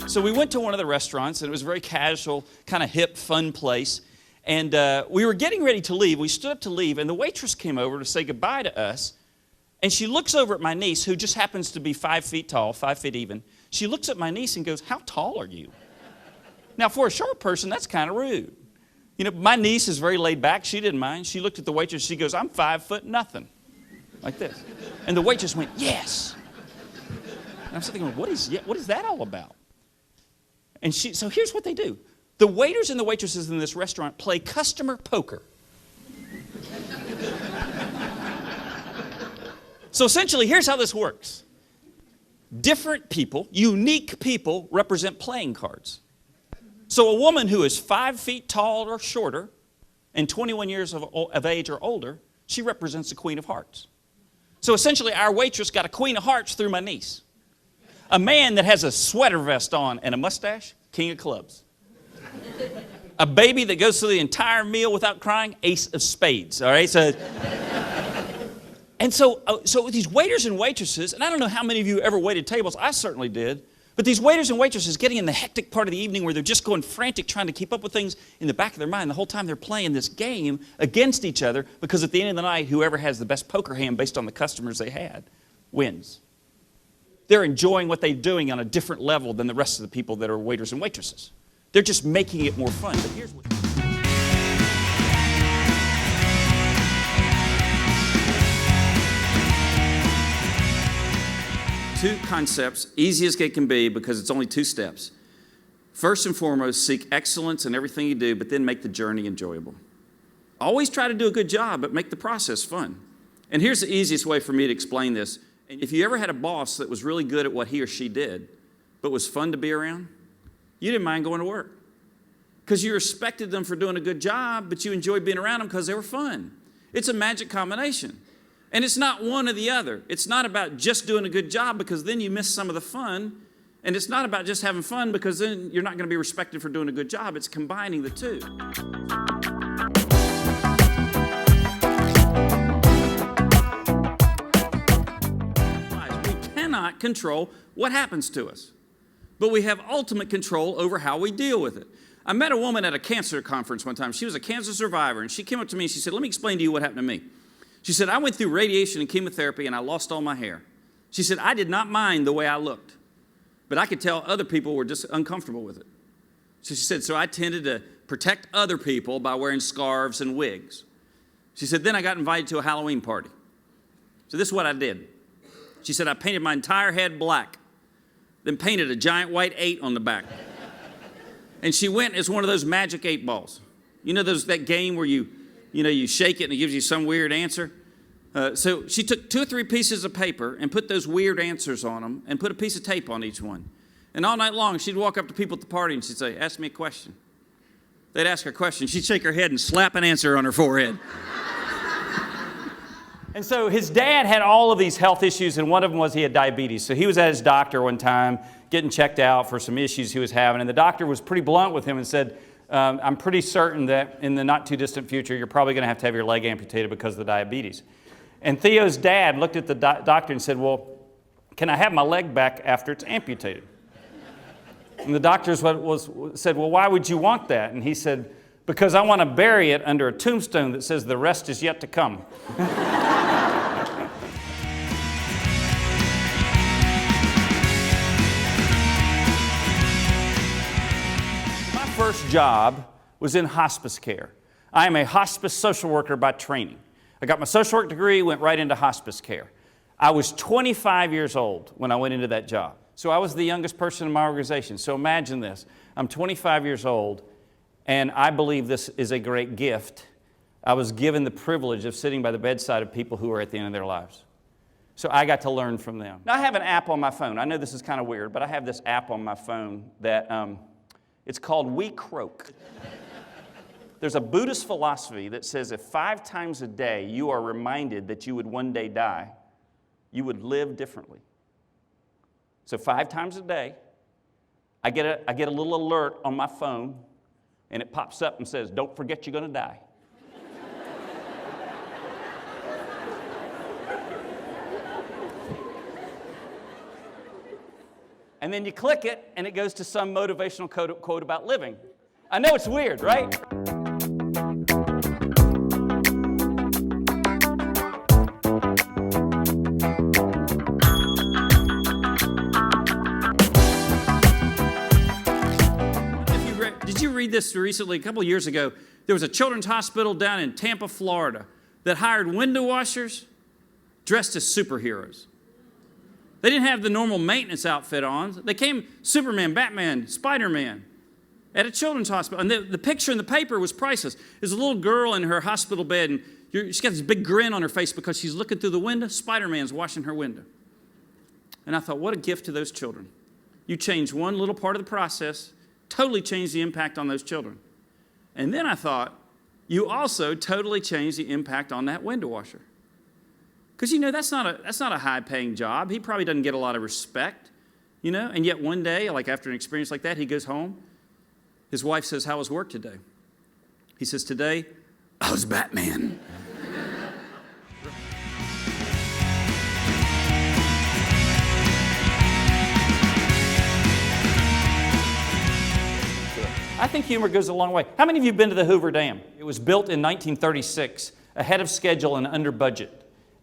So we went to one of the restaurants, and it was a very casual, kind of hip, fun place. And we were getting ready to leave. We stood up to leave, and the waitress came over to say goodbye to us. And she looks over at my niece, who just happens to be 5 feet tall, 5 feet even. She looks at my niece and goes, "How tall are you?" Now, for a short person, that's kind of rude. You know, my niece is very laid back. She didn't mind. She looked at the waitress. She goes, "I'm 5 foot nothing," like this. And the waitress went, "Yes." And I'm sitting going, what is that all about? And so here's what they do. The waiters and the waitresses in this restaurant play customer poker. So essentially, here's how this works. Different people, unique people, represent playing cards. So a woman who is 5 feet tall or shorter and 21 years of age or older, she represents the Queen of Hearts. So essentially, our waitress got a Queen of Hearts through my niece. A man that has a sweater vest on and a mustache, King of Clubs. A baby that goes through the entire meal without crying, Ace of Spades. All right, so with these waiters and waitresses, and I don't know how many of you ever waited tables. I certainly did. But these waiters and waitresses getting in the hectic part of the evening where they're just going frantic trying to keep up with things in the back of their mind. The whole time they're playing this game against each other because at the end of the night, whoever has the best poker hand based on the customers they had wins. They're enjoying what they're doing on a different level than the rest of the people that are waiters and waitresses. They're just making it more fun. But here's what... Two concepts, easy as it can be because it's only 2 steps. First and foremost, seek excellence in everything you do, but then make the journey enjoyable. Always try to do a good job, but make the process fun. And here's the easiest way for me to explain this. If you ever had a boss that was really good at what he or she did, but was fun to be around, you didn't mind going to work. Because you respected them for doing a good job, but you enjoyed being around them because they were fun. It's a magic combination. And it's not one or the other. It's not about just doing a good job because then you miss some of the fun. And it's not about just having fun because then you're not going to be respected for doing a good job. It's combining the two. We cannot control what happens to us, but we have ultimate control over how we deal with it. I met a woman at a cancer conference one time. She was a cancer survivor, and she came up to me and she said, "Let me explain to you what happened to me." She said, "I went through radiation and chemotherapy and I lost all my hair." She said, "I did not mind the way I looked, but I could tell other people were just uncomfortable with it." So she said, "So I tended to protect other people by wearing scarves and wigs." She said, "Then I got invited to a Halloween party. So this is what I did." She said, "I painted my entire head black, then painted a giant white 8 on the back." And she went as one of those magic 8 balls. You know that game where you shake it and it gives you some weird answer? So she took 2 or 3 pieces of paper and put those weird answers on them and put a piece of tape on each one. And all night long, she'd walk up to people at the party and she'd say, "Ask me a question." They'd ask her a question. She'd shake her head and slap an answer on her forehead. And so his dad had all of these health issues, and one of them was he had diabetes. So he was at his doctor one time getting checked out for some issues he was having, and the doctor was pretty blunt with him and said, "I'm pretty certain that in the not too distant future, you're probably going to have your leg amputated because of the diabetes." And Theo's dad looked at the doctor and said, "Well, can I have my leg back after it's amputated?" And the doctor said, "Well, why would you want that?" And he said, "Because I want to bury it under a tombstone that says the rest is yet to come." My first job was in hospice care. I am a hospice social worker by training. I got my social work degree, went right into hospice care. I was 25 years old when I went into that job. So I was the youngest person in my organization. So imagine this. I'm 25 years old, and I believe this is a great gift. I was given the privilege of sitting by the bedside of people who are at the end of their lives. So I got to learn from them. Now, I have an app on my phone. I know this is kind of weird, but I have this app on my phone that it's called We Croak. There's a Buddhist philosophy that says if 5 times a day you are reminded that you would one day die, you would live differently. So 5 times a day, I get a little alert on my phone, and it pops up and says, "Don't forget you're going to die." and then you click it, and it goes to some motivational quote about living. I know it's weird, right? Did you read this recently? A couple of years ago, there was a children's hospital down in Tampa, Florida, that hired window washers dressed as superheroes. They didn't have the normal maintenance outfit on. They came Superman, Batman, Spider-Man at a children's hospital. And the picture in the paper was priceless. There's a little girl in her hospital bed, and she's got this big grin on her face because she's looking through the window. Spider-Man's washing her window. And I thought, what a gift to those children. You change one little part of the process, totally change the impact on those children. And then I thought, you also totally change the impact on that window washer. Because, that's not a high-paying job. He probably doesn't get a lot of respect, And yet one day, like after an experience like that, he goes home. His wife says, how was work today? He says, today, I was Batman. I think humor goes a long way. How many of you have been to the Hoover Dam? It was built in 1936, ahead of schedule and under budget.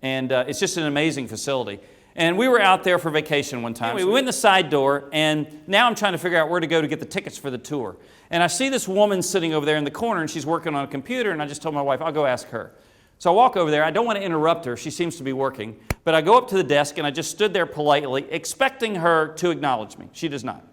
And it's just an amazing facility. And we were out there for vacation one time. We went in the side door, and now I'm trying to figure out where to go to get the tickets for the tour. And I see this woman sitting over there in the corner, and she's working on a computer, and I just told my wife, I'll go ask her. So I walk over there. I don't want to interrupt her. She seems to be working. But I go up to the desk, and I just stood there politely, expecting her to acknowledge me. She does not.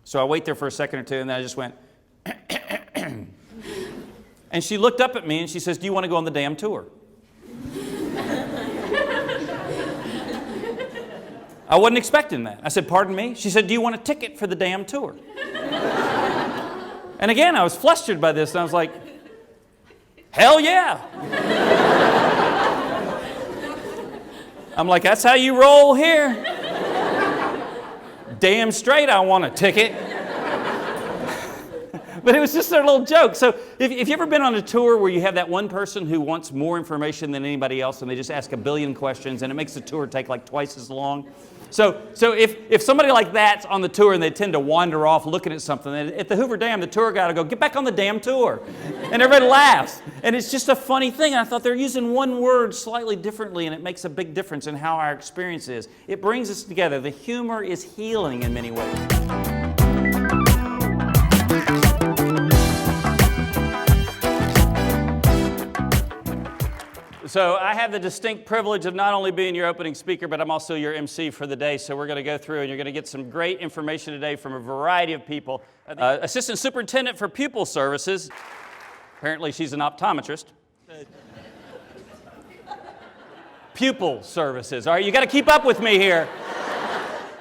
So I wait there for a second or two, and then I just went, and she looked up at me, and she says, do you want to go on the damn tour? I wasn't expecting that. I said, pardon me? She said, do you want a ticket for the damn tour? And again, I was flustered by this, and I was like, hell yeah. I'm like, that's how you roll here. Damn straight I want a ticket. But it was just their little joke. So if you've ever been on a tour where you have that one person who wants more information than anybody else, and they just ask a billion questions, and it makes the tour take like twice as long. So if somebody like that's on the tour and they tend to wander off looking at something, at the Hoover Dam, the tour guide will go, get back on the damn tour. And everybody laughs. And it's just a funny thing. And I thought they're using one word slightly differently, and it makes a big difference in how our experience is. It brings us together. The humor is healing in many ways. So I have the distinct privilege of not only being your opening speaker, but I'm also your MC for the day. So we're going to go through, and you're going to get some great information today from a variety of people. Assistant Superintendent for Pupil Services. Apparently she's an optometrist. Pupil Services. All right, you got to keep up with me here.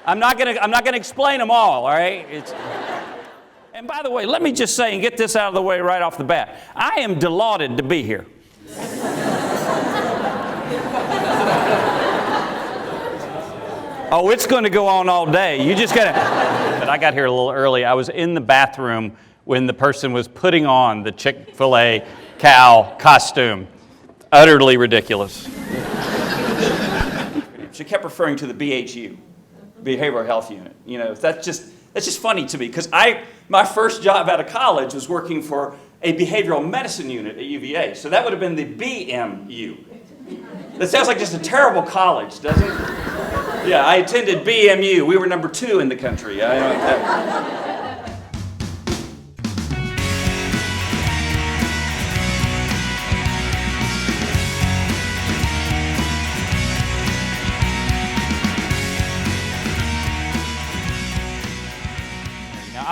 I'm not going to explain them all right? And by the way, let me just say and get this out of the way right off the bat. I am delighted to be here. Oh, it's going to go on all day. You just got to... But I got here a little early. I was in the bathroom when the person was putting on the Chick-fil-A cow costume. Utterly ridiculous. She kept referring to the BHU, Behavioral Health Unit. That's just funny to me because my first job out of college was working for a behavioral medicine unit at UVA. So that would have been the BMU. That sounds like just a terrible college, doesn't it? Yeah, I attended BMU. We were number 2 in the country. I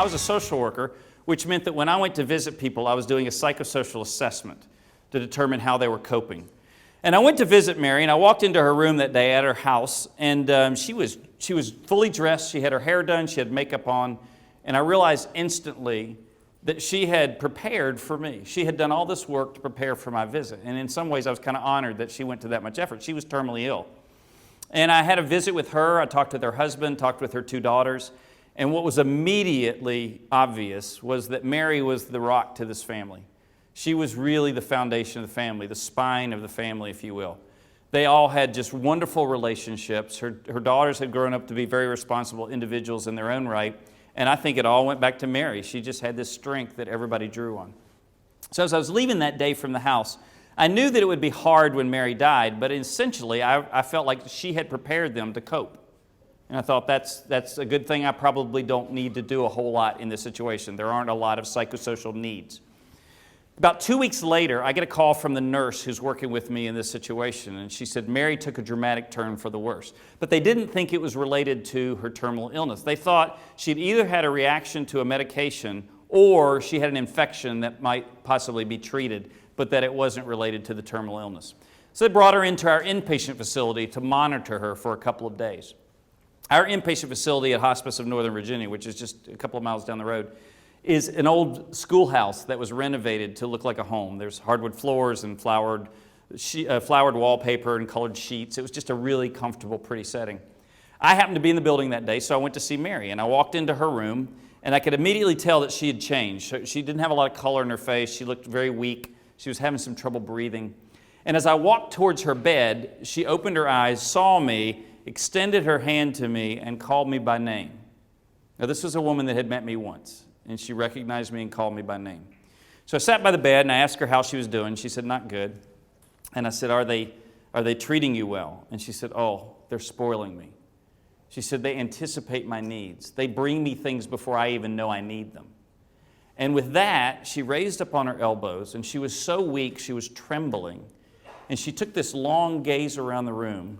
was a social worker, which meant that when I went to visit people, I was doing a psychosocial assessment to determine how they were coping. And I went to visit Mary, and I walked into her room that day at her house, and she was fully dressed. She had her hair done. She had makeup on. And I realized instantly that she had prepared for me. She had done all this work to prepare for my visit. And in some ways, I was kind of honored that she went to that much effort. She was terminally ill. And I had a visit with her. I talked with her husband, talked with her 2 daughters. And what was immediately obvious was that Mary was the rock to this family. She was really the foundation of the family, the spine of the family, if you will. They all had just wonderful relationships. Her daughters had grown up to be very responsible individuals in their own right. And I think it all went back to Mary. She just had this strength that everybody drew on. So as I was leaving that day from the house, I knew that it would be hard when Mary died, but essentially I felt like she had prepared them to cope. And I thought that's a good thing. I probably don't need to do a whole lot in this situation. There aren't a lot of psychosocial needs. About 2 weeks later, I get a call from the nurse who's working with me in this situation, and she said Mary took a dramatic turn for the worse. But they didn't think it was related to her terminal illness. They thought she'd either had a reaction to a medication or she had an infection that might possibly be treated, but that it wasn't related to the terminal illness. So they brought her into our inpatient facility to monitor her for a couple of days. Our inpatient facility at Hospice of Northern Virginia, which is just a couple of miles down the road, is an old schoolhouse that was renovated to look like a home. There's hardwood floors and flowered wallpaper and colored sheets. It was just a really comfortable, pretty setting. I happened to be in the building that day, so I went to see Mary, and I walked into her room, and I could immediately tell that she had changed. So she didn't have a lot of color in her face. She looked very weak. She was having some trouble breathing. And as I walked towards her bed, she opened her eyes, saw me, extended her hand to me, and called me by name. Now, this was a woman that had met me once, and she recognized me and called me by name. So I sat by the bed, and I asked her how she was doing. She said, not good. And I said, are they treating you well? And she said, oh, they're spoiling me. She said, they anticipate my needs. They bring me things before I even know I need them. And with that, she raised up on her elbows, and she was so weak, she was trembling. And she took this long gaze around the room,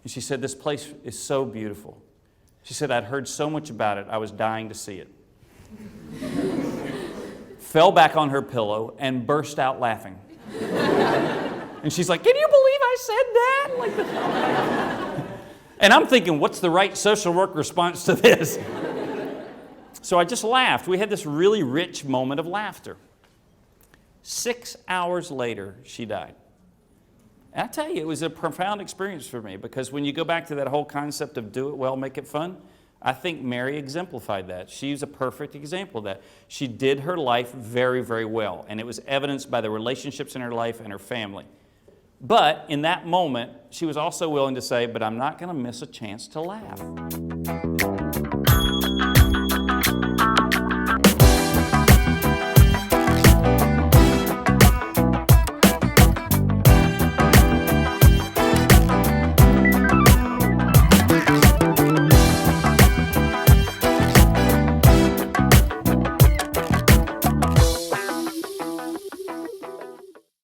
and she said, this place is so beautiful. She said, I'd heard so much about it, I was dying to see it. Fell back on her pillow and burst out laughing. And she's like, can you believe I said that? Like this. And I'm thinking, what's the right social work response to this? So I just laughed. We had this really rich moment of laughter. 6 hours later, she died. And I tell you, it was a profound experience for me, because when you go back to that whole concept of do it well, make it fun, I think Mary exemplified that. She's a perfect example of that. She did her life very, very well, and it was evidenced by the relationships in her life and her family. But in that moment, she was also willing to say, but I'm not going to miss a chance to laugh.